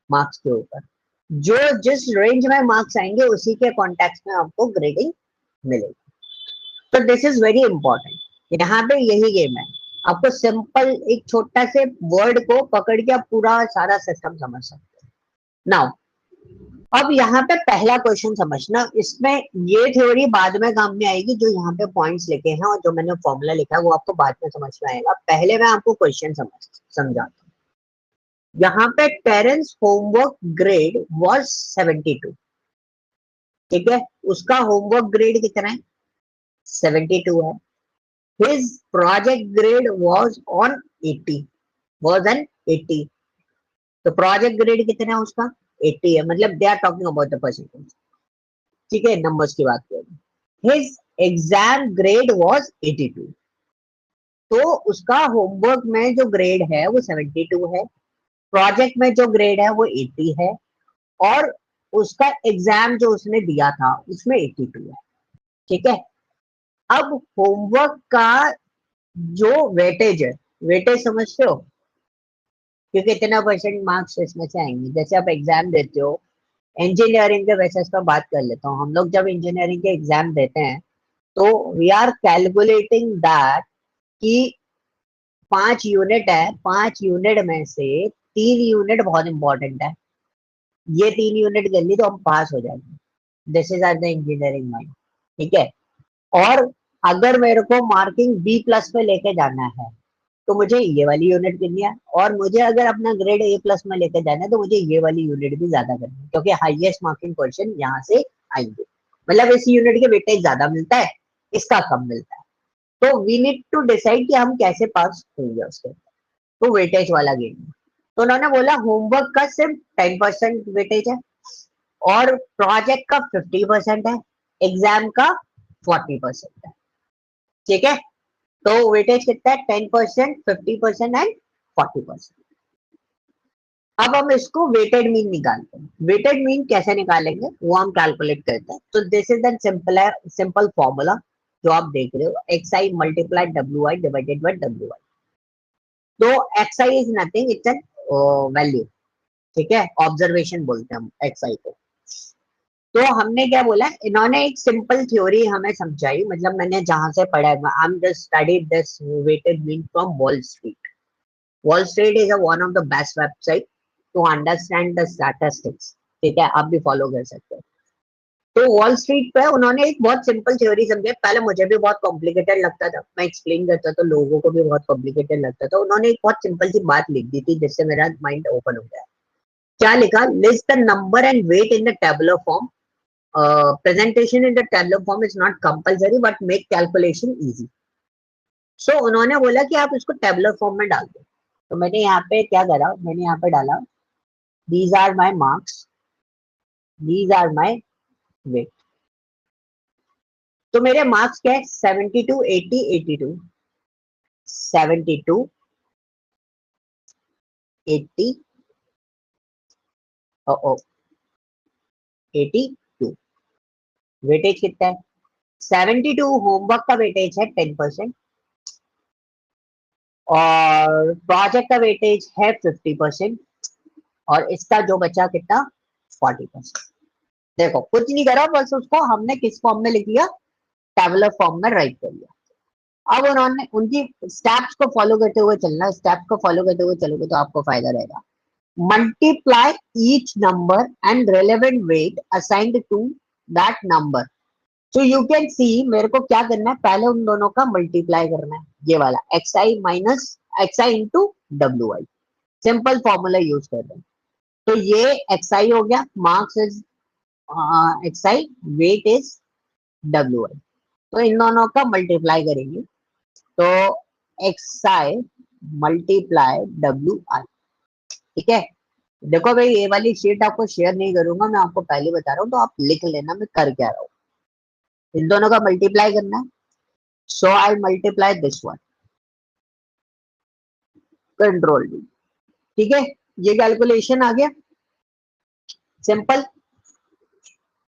मार्क्स के ऊपर। जो जिस रेंज में मार्क्स आएंगे उसी के कॉन्टेक्स्ट में आपको ग्रेडिंग मिलेगी। तो दिस इज वेरी इंपॉर्टेंट। यहाँ पे यही गेम है, आपको सिंपल एक छोटा से वर्ड को पकड़ के आप पूरा सारा सिस्टम समझ सकते हैं। नाउ अब यहाँ पे पहला क्वेश्चन समझना, इसमें ये थ्योरी बाद में काम में आएगी, जो यहाँ पे पॉइंट्स लिखे हैं और जो मैंने फॉर्मूला लिखा है वो आपको बाद में समझ में आएगा। पहले मैं आपको क्वेश्चन समझाता हूँ। यहाँ पे पेरेंट्स होमवर्क ग्रेड वाज 72, ठीक है। उसका होमवर्क ग्रेड कितना है, 72 है। His project grade was on 80, was an 80। तो प्रोजेक्ट ग्रेड कितना है उसका? 80 है, मतलब they are talking about the percentage. ठीक है, नंबर्स की बात करें। His exam grade was 82, तो उसका होमवर्क में जो ग्रेड है वो 72 है, प्रोजेक्ट में जो ग्रेड है वो 80 है, और उसका एग्जाम जो उसने दिया था उसमें 82 है। ठीक है, अब होमवर्क का जो वेटेज है, वेटेज समझते हो कि कितना परसेंट मार्क्स इसमें से आएंगे? जैसे आप एग्जाम देते हो इंजीनियरिंग के, वैसे इसका बात कर लेता हूँ। हम लोग जब इंजीनियरिंग के एग्जाम देते हैं तो वी आर कैलकुलेटिंग दैट कि 5 यूनिट है, 5 यूनिट में से 3 यूनिट बहुत इंपॉर्टेंट है, ये 3 यूनिट कर ली तो हम पास हो जाएंगे। This is are the engineering mind. ठीक है, और अगर मेरे को मार्किंग बी प्लस पे लेके जाना है तो मुझे ये वाली यूनिट करनी है, और मुझे अगर अपना ग्रेड ए प्लस में लेके जाना है तो मुझे ये वाली यूनिट भी ज्यादा करनी है, क्योंकि हाईएस्ट मार्किंग क्वेश्चन यहाँ से आएंगे। मतलब इस यूनिट के वेटेज ज्यादा मिलता है, इसका कम मिलता है, तो वी नीड टू डिसाइड कि हम कैसे पास होंगे उसके, तो वेटेज वाला गेम। तो उन्होंने बोला होमवर्क का सिर्फ 10% वेटेज है, और प्रोजेक्ट का 50% है, एग्जाम का 40% है। ठीक है, तो वेटेज कितना है? 10%, 50% एंड 40%। अब हम इसको वेटेड मीन निकालते हैं। वेटेड मीन कैसे निकालेंगे वो हम कैलकुलेट करते हैं। तो this is the simple formula जो आप देख रहे हो, X I multiply W I divided by W I. तो X I is nothing, it's an value. ठीक है, ऑब्जर्वेशन बोलते हैं हम एक्स आई को। तो हमने क्या बोला, इन्होंने एक सिंपल थ्योरी हमें समझाई, मतलब मैंने जहां से पढ़ा है, I am just studied this weighted mean from Wall Street. Wall Street is one of the best website to understand the statistics. ठीक है, आप भी फॉलो कर सकते हो। तो वॉल स्ट्रीट पे उन्होंने एक बहुत सिंपल थ्योरी समझाई। पहले मुझे भी बहुत कॉम्प्लिकेटेड लगता था, मैं एक्सप्लेन करता तो लोगों को भी बहुत कॉम्प्लिकेटेड लगता था। उन्होंने एक बहुत सिंपल सी बात लिख दी थी जिससे मेरा माइंड ओपन हो गया। क्या लिखा? List the number and weight in the tabular form. presentation in the tabular form is not compulsory but make calculation easy। so उन्होंने बोला कि आप इसको टेबुलर फॉर्म में डाल दो। तो मैंने यहाँ पे क्या करा, मैंने यहाँ पे डाला these are my marks, these are my weight। तो मेरे मार्क्स क्या है? 72, 80, 82, 72, 80, 82। वेटेज कितना है? 72 होमवर्क का वेटेज है 10%, और प्रोजेक्ट का वेटेज है 50%, और इसका जो बचा कितना? 40%। देखो कुछ नहीं करा, बस उसको हमने किस फॉर्म में लिख लिया? टेबुलर फॉर्म में राइट कर लिया। अब उन्होंने उनकी स्टेप्स को फॉलो करते हुए चलना, स्टेप्स को फॉलो करते हुए चलोगे तो आपको फायदा रहेगा। Multiply each number and relevant weight assigned to that number. So you can see मेरे को क्या करना है, पहले उन दोनों का मल्टीप्लाई करना है, ये वाला X I minus X I into W I. Simple formula use कर रहे हैं। तो ये एक्स आई हो गया, marks is X I, weight is W I. तो इन दोनों का मल्टीप्लाई करेंगे, तो X I multiply W I. ठीक है, देखो भाई ये वाली शीट आपको शेयर नहीं करूंगा, मैं आपको पहले बता रहा हूँ, तो आप लिख लेना मैं कर क्या रहा हूँ। इन दोनों का मल्टीप्लाई करना है, so I multiply this one, control D. ठीक है, ये कैलकुलेशन आ गया सिंपल।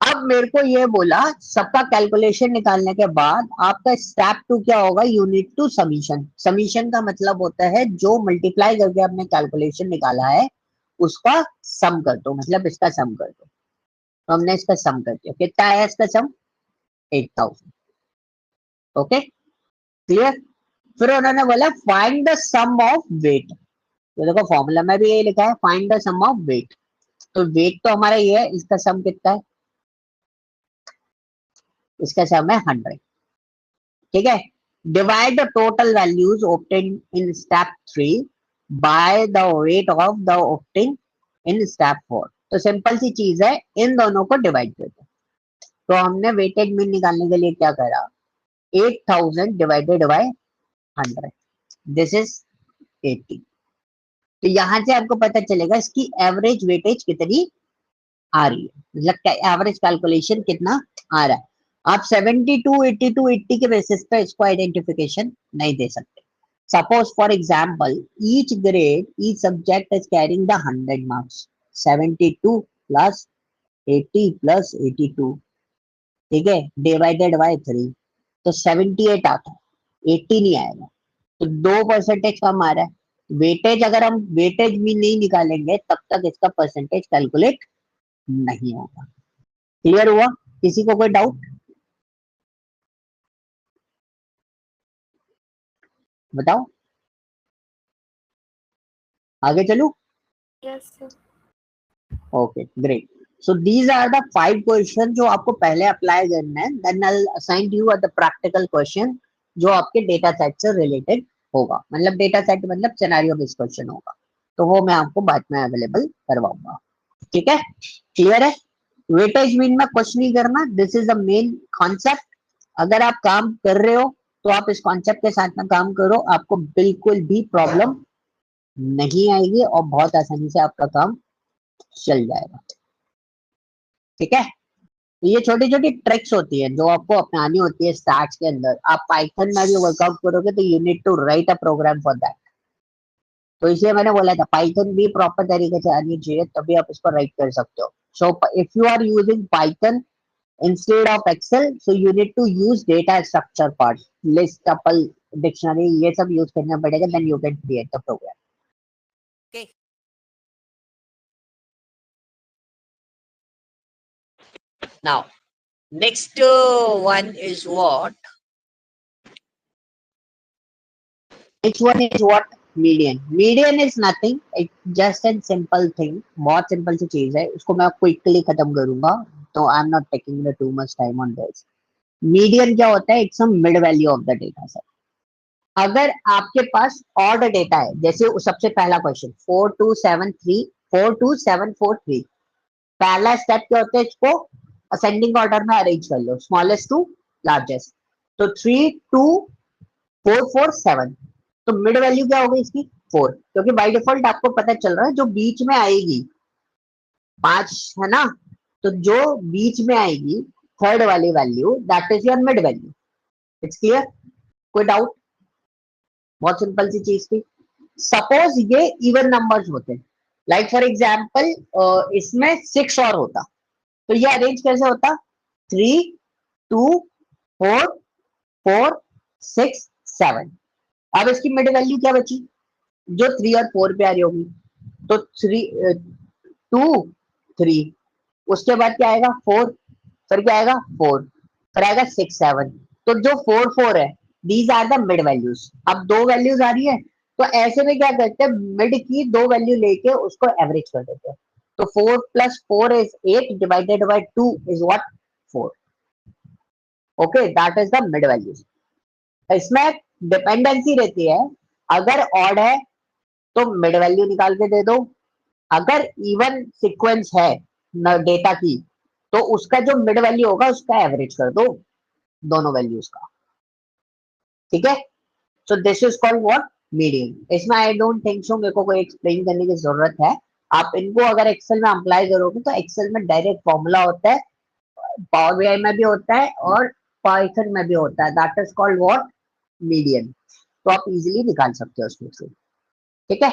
अब मेरे को ये बोला सबका कैलकुलेशन निकालने के बाद आपका स्टेप 2 क्या होगा? Unit to summation. समीशन का मतलब होता है जो मल्टीप्लाई करके आपने कैलकुलेशन निकाला है उसका सम कर दो, मतलब इसका सम कर दो। तो हमने इसका सम कर दिया, कितना आया इसका सम? 8000। Okay clear. फिर उन्होंने बोला find the sum of weight. तो देखो फॉर्मूला में भी ये लिखा है, find the sum of weight. तो वेट तो हमारा ये है, इसका सम कितना है? इसका सम है 100। ठीक है, divide the total values obtain in step 3 by the weight of the obtain in step 4। तो सिंपल सी चीज है, इन दोनों को डिवाइड कर दो। तो हमने वेटेड मीन निकालने के लिए क्या करा, 8000 डिवाइडेड बाय 100, दिस इज 80। तो यहां से आपको पता चलेगा इसकी एवरेज वेटेज कितनी आ रही है, मतलब एवरेज कैलकुलेशन कितना आ रहा है। आप 72, 82, 80 के बेसिस पे इसको आइडेंटिफिकेशन नहीं दे सकते। Suppose for example each grade each subject is carrying the 100 marks, 72 plus 80 plus 82, ठीक है, डिवाइडेड बाय 3, तो 78 आता है, 80 नहीं आएगा, तो 2% कम आ रहा है। वेटेज अगर हम वेटेज भी नहीं निकालेंगे तब तक इसका परसेंटेज कैलकुलेट नहीं होगा। क्लियर हुआ? किसी को कोई डाउट? बताओ, आगे चलूं? Yes sir. Okay great. So these are the 5 question जो आपको पहले अप्लाई करना है, then I will assign you the practical question जो आपके डेटा सेट से रिलेटेड होगा, मतलब डेटा सेट मतलब सिनेरियो बेस्ड क्वेश्चन होगा, तो वो मैं आपको बाद में अवेलेबल करवाऊंगा। ठीक है, क्लियर है? वेटेज मीन में कुछ नहीं करना, this is the main concept. अगर आप काम कर रहे हो तो आप इस कॉन्सेप्ट के साथ में काम करो, आपको बिल्कुल भी प्रॉब्लम नहीं आएगी और बहुत आसानी से आपका काम चल जाएगा। ठीक है, तो ये छोटी छोटी ट्रिक्स होती है जो आपको अपनानी होती है स्टार्ट के अंदर। आप पाइथन में भी वर्कआउट करोगे तो you need to write a program for that, तो इसलिए मैंने बोला था पाइथन भी प्रॉपर तरीके से आनी चाहिए तभी आप इसको राइट कर सकते हो। So if you are using Python instead of Excel, so you need to use data structure part, list, tuple, dictionary, ये सब यूज करना पड़ेगा, then you can create the program. Okay. Now, next one is what? Next one is what? Median. Median is nothing, it's just a simple thing. बहुत simple सी चीज है, उसको मैं quickly खत्म करूंगा, तो I'm not taking the too much time on this. Median क्या होता है? It's a mid value of the data set. अगर आपके पास ऑड डेटा है, जैसे सबसे पहला क्वेश्चन 42743, पहला स्टेप क्या होता है? इसको असेंडिंग ऑर्डर में अरेंज कर लो, स्मॉलेस्ट टू लार्जेस्ट, तो 32447, तो मिड वैल्यू क्या होगी इसकी? 4, क्योंकि बाय डिफॉल्ट आपको पता चल रहा है जो बीच में आएगी 5 है ना, तो जो बीच में आएगी थर्ड वाली value that is your mid value. It's clear? कोई डाउट? बहुत सिंपल सी चीज थी। सपोज ये इवन नंबर्स होते, लाइक फॉर एग्जाम्पल इसमें 6 और होता, तो ये अरेंज कैसे होता? 3 2 4 4 6 7। अब इसकी मिड वैल्यू क्या बची? जो 3 और 4 पे आ रही होगी, तो 2 3, उसके बाद क्या आएगा? 4, फिर क्या आएगा? 4, फिर आएगा 6 7, तो जो 4 4 है these are the mid values. अब 2 वैल्यूज आ रही है, तो ऐसे में क्या करते हैं? मिड की 2 वैल्यू लेके उसको एवरेज कर देते हैं, तो 4 plus 4 is 8 divided by 2 is what? 4। Okay, that is the mid values. इसमें डिपेंडेंसी रहती है, अगर ऑड है तो मिड वैल्यू निकाल के दे दो, अगर इवन सीक्वेंस है डेटा की तो उसका जो मिड वैल्यू होगा उसका एवरेज कर दो दोनों वैल्यूज का। ठीक है, so this is called what? Median. इसमें आई डोंट थिंक सो मेरे को कोई एक्सप्लेन करने की जरूरत है। आप इनको अगर एक्सेल में अप्लाई करोगे तो एक्सेल में डायरेक्ट फॉर्मूला होता है, पावर बीआई में भी होता है और पाइथन में भी होता है, that is called what? Median. तो आप इजीली निकाल सकते हो उसमें से। ठीक है,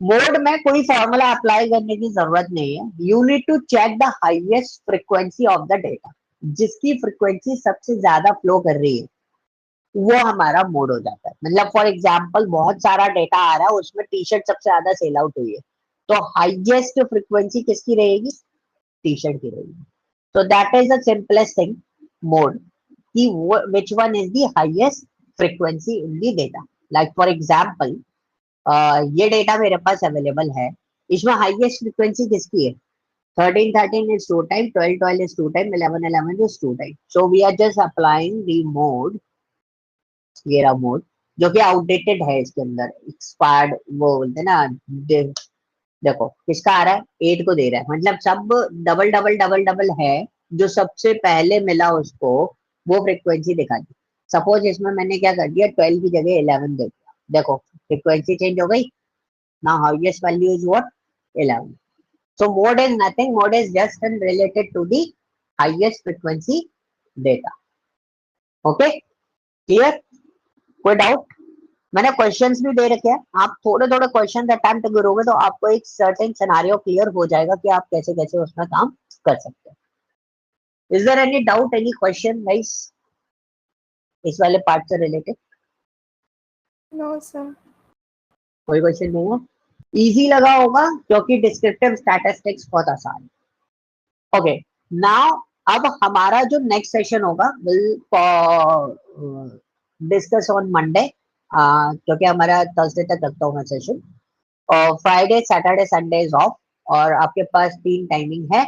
मोड में कोई फॉर्मूला अप्लाई करने की जरूरत नहीं है, you need to check the highest frequency of the data, जिसकी फ्रीक्वेंसी सबसे ज्यादा फ्लो कर रही है वो हमारा मोड हो जाता है। मतलब फॉर एग्जांपल बहुत सारा डेटा आ रहा है, उसमें टी शर्ट सबसे ज्यादा सेल आउट हुई है, तो हाईएस्ट फ्रीक्वेंसी किसकी रहेगी? टी शर्ट की रहेगी। तो that is the simplest thing, mode की which one is the highest frequency in the data. Like for example ये डेटा मेरे पास अवेलेबल है, इसमें हाईएस्ट फ्रीक्वेंसी किसकी है? 13 13 is 2 time, 12 12 is 2 time, 11 11 is 2 time. So we are just applying the mode, ये रहा mode जो कि आउटडेटेड है, इसके अंदर एक्सपायर्ड वो बोलते हैं ना, देखो किसका आ रहा है? 8 को दे रहा है, मतलब सब डबल डबल डबल डबल है, जो सबसे पहले मिला उसको वो फ्रीक्वेंसी दिखा दी। सपोज इसमें मैंने क्या कर दिया, 12 की जगह 11 दे दिया, देखो फ्रीक्वेंसी चेंज हो गई। Now highest value is what, 11. So mode is nothing, mode is just related to the highest frequency data. Okay, clear? कोई डाउट? मैंने क्वेश्चंस भी दे रखे हैं, आप थोड़े थोड़े क्वेश्चन अटेम्प्ट करोगे तो आपको एक सर्टेन सिनेरियो क्लियर हो जाएगा कि आप कैसे कैसे उसमें काम कर सकते हैं. Is there any doubt, any question guys इस वाले पार्ट से रिलेटेड? No sir. कोई क्वेश्चन नहीं है? इजी लगा होगा क्योंकि डिस्क्रिप्टिव स्टैटिस्टिक्स बहुत आसान है. ओके, नाउ अब हमारा जो नेक्स्ट सेशन होगा विल डिस्कस ऑन मंडे, क्योंकि हमारा थर्सडे तक रखता हूँ मैं सेशन, और Friday Saturday Sunday is of, और आपके पास 3 टाइमिंग है,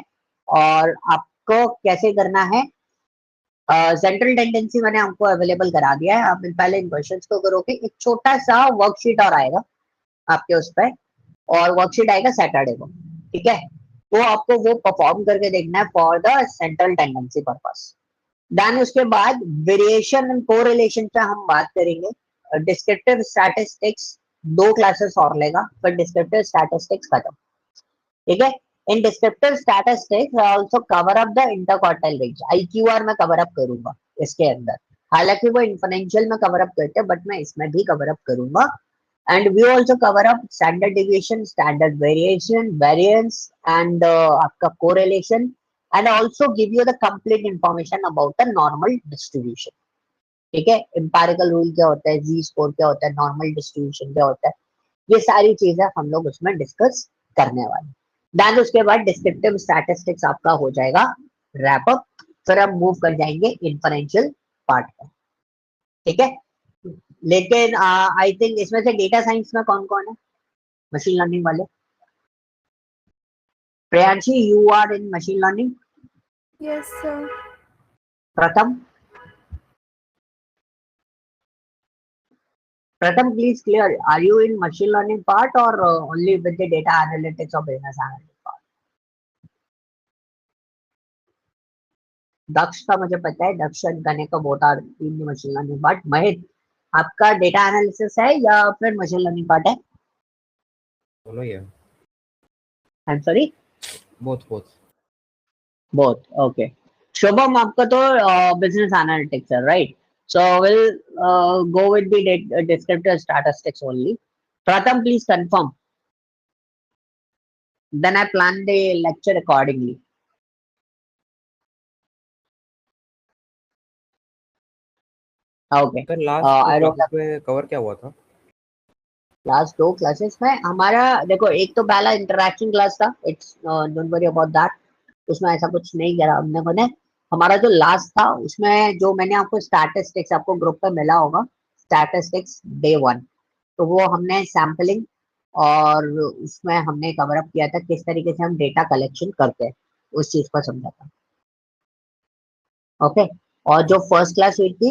और आपको कैसे करना है, सेंट्रल टेंडेंसी मैंने आपको अवेलेबल करा दिया है, आप पहले इन क्वेश्चंस को करोगे, एक छोटा सा वर्कशीट और आएगा आपके उस पर, और वर्कशीट आएगा सैटरडे को, ठीक है, तो आपको वो परफॉर्म करके देखना है for the central tendency purpose. Then उसके बाद वेरिएशन एंड कोरिलेशन पे हम बात करेंगे. डिस्क्रिप्टिव स्टैटिस्टिक्स 2 क्लासेस और लेगा, पर डिस्क्रिप्टिव स्टैटिस्टिक्स खत्म, ठीक है. In descriptive statistics I also cover up the interquartile range, IQR में कवर अप करूंगा इसके अंदर, हालांकि वो इंफरेंशियल में कवर अप करते हैं, बट मैं इसमें भी कवर अप करूंगा. And we also cover up standard deviation, standard variation, variance, and आपका correlation, and also give you the complete information about the normal distribution. ठीक है, empirical rule क्या होता है, Z score क्या होता है, normal distribution क्या होता है, ये सारी चीजें हम लोग उसमें डिस्कस करने वाले. देन उसके बाद डिस्क्रिप्टिव स्टैटिस्टिक्स आपका हो जाएगा रैप अप, फिर हम मूव कर जाएंगे इन्फरेंशियल पार्ट पर, ठीक है. लेकिन आई थिंक इसमें से डेटा साइंस में कौन कौन है मशीन लर्निंग वाले? Priyanshi, you are in machine learning? Yes sir. Pratham, Pratham please clear, are you in machine learning part और only with the data analytics और बिजनेस एनालिटिक्स पार्ट? दक्ष का मुझे पता है, दक्ष गने का both are in machine learning part. Mahesh, आपका डेटा एनालिसिस है या फिर मशीन लर्निंग पार्ट है? दोनों ही है. I am sorry, both both. Both. Okay, Shubham आपका तो बिजनेस एनालिटिक्स है, right? So we'll go with the descriptive statistics only. Pratham, please confirm. Then I plan the lecture accordingly. Okay. Sir last I wrote classes में cover क्या हुआ था? Last 2 classes में हमारा, देखो एक तो पहला इंटरैक्शन क्लास था, it's don't worry about that, उसमें ऐसा कुछ नहीं करा हमने मैंने. हमारा जो लास्ट था उसमें जो मैंने आपको स्टैटिस्टिक्स, आपको ग्रुप पे मिला होगा, स्टैटिस्टिक्स डे 1, तो वो हमने सैम्पलिंग और उसमें हमने कवर अप किया था किस तरीके से हम डेटा कलेक्शन करते हैं, उस चीज को समझा था. ओके, और जो फर्स्ट क्लास हुई थी,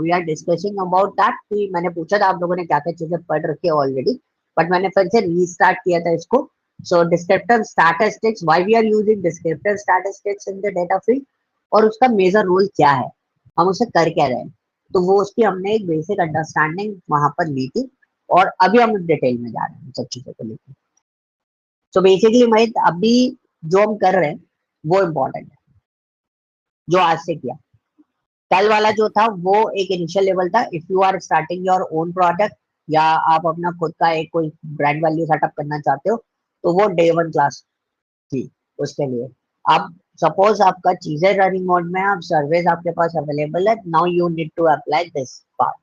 we are discussing about that, कि मैंने पूछा था आप लोगों ने क्या क्या चीजें पढ़ रखी है ऑलरेडी, बट मैंने फिर से रीस्टार्ट किया था इसको. So descriptive statistics, why we are using descriptive statistics in the data field, और उसका मेजर रोल क्या है, हम उसे कर क्या रहे हैं, तो वो उसकी हमने एक बेसिक अंडरस्टैंडिंग वहां पर ली थी, और अभी हम डिटेल में जा रहे हैं सब चीजों को लेकर. सो बेसिकली मैं अभी जो हम कर रहे हैं वो इम्पोर्टेंट है, जो आज से किया. कल वाला जो था वो एक इनिशियल लेवल था, if you are starting your own product या आप अपना खुद का एक कोई ब्रांड वैल्यू सेटअप करना चाहते हो, तो वो डे 1 क्लास थी उसके लिए. अब सपोज आपका चीजें रनिंग मोड में, आप सर्वेज आपके पास अवेलेबल है, now you need to apply this part,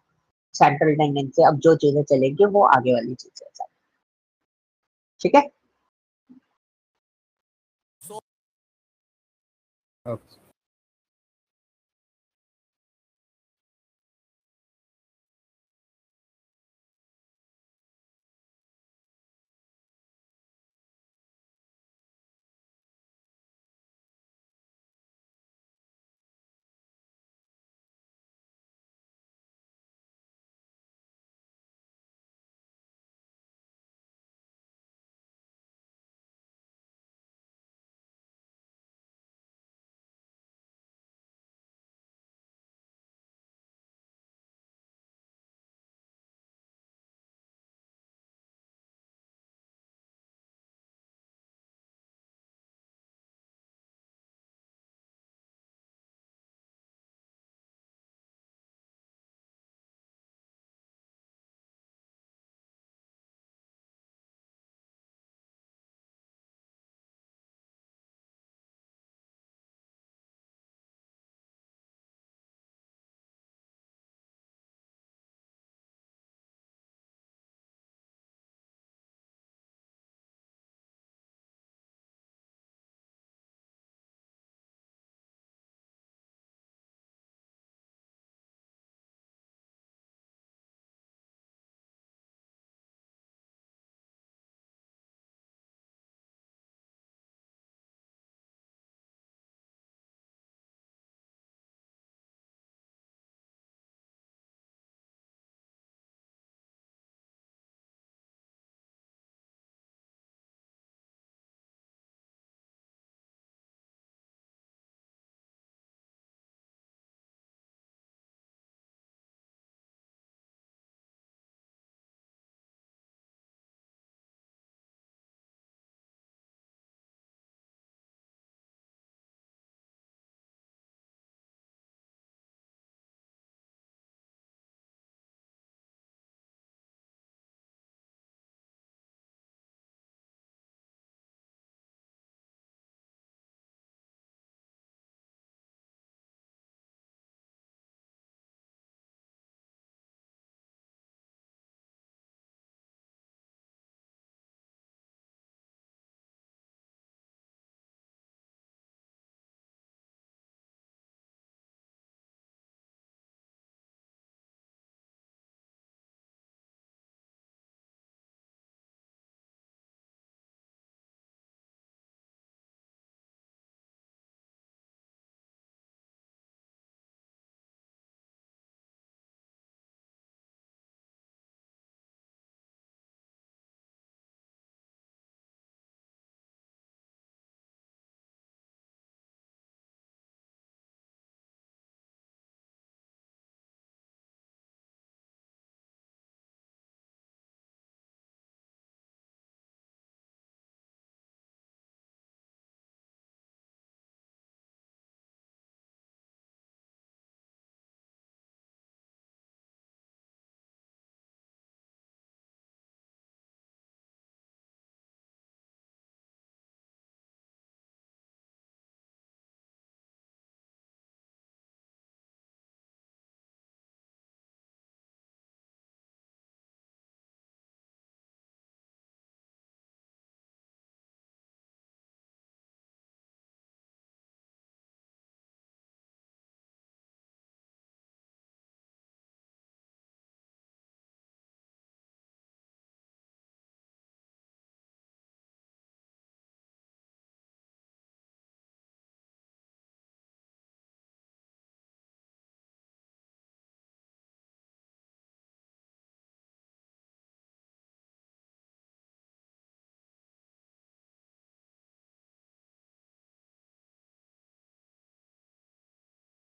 central tendency. अब जो चीजें चलेंगी वो आगे वाली चीजें, ठीक है. Okay.